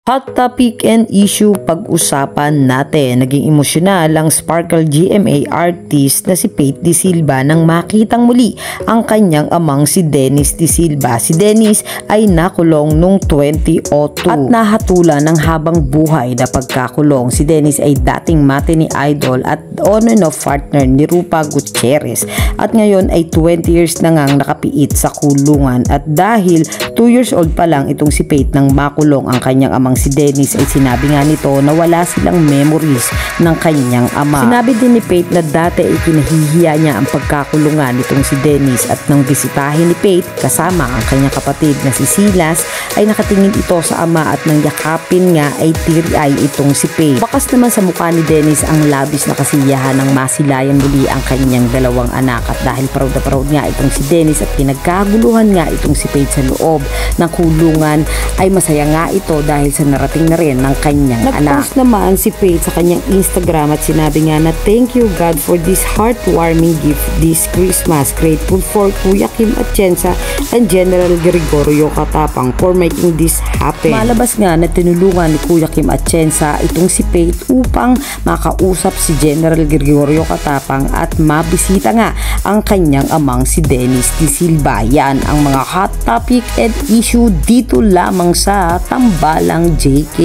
Hot topic and issue pag-usapan natin. Naging emosyonal ang Sparkle GMA artist na si Faith De Silva nang makitang muli ang kanyang amang si Dennis De Silva. Si Dennis ay nakulong noong 2002 at nahatulan ng habang buhay na pagkakulong. Si Dennis ay dating mate ni Idol at on and off partner ni Rupa Gutierrez at ngayon ay 20 years na ngang nakapiit sa kulungan. At dahil 2 years old pa lang itong si Faith nang makulong ang kanyang amang si Dennis, ay sinabi nga nito na wala silang memories ng kanyang ama. Sinabi din ni Faith na dati ay kinahihiya niya ang pagkakulungan nitong si Dennis at nang bisitahin ni Faith kasama ang kanyang kapatid na si Silas ay nakatingin ito sa ama at nang yakapin nga ay teary-eye itong si Faith. Bakas naman sa mukha ni Dennis ang labis na kasiyahan ng masilayan muli ang kanyang dalawang anak at dahil proud na proud nga itong si Dennis at pinagkaguluhan nga itong si Faith sa loob ng kulungan ay masaya nga ito dahil sa narating na rin ng kanyang anak. Nag-post naman si Faith sa kanyang Instagram at sinabi nga na thank you God for this heartwarming gift this Christmas. Grateful for Kuya Kim Atienza and General Gregorio Katapang for making this happen. Malabas nga na tinulungan ni Kuya Kim Atienza itong si Faith upang makausap si General Gregorio Katapang at mabisita nga ang kanyang amang si Dennis De Silva. Yan ang mga hot topic and issue dito lamang sa Tambalang JK.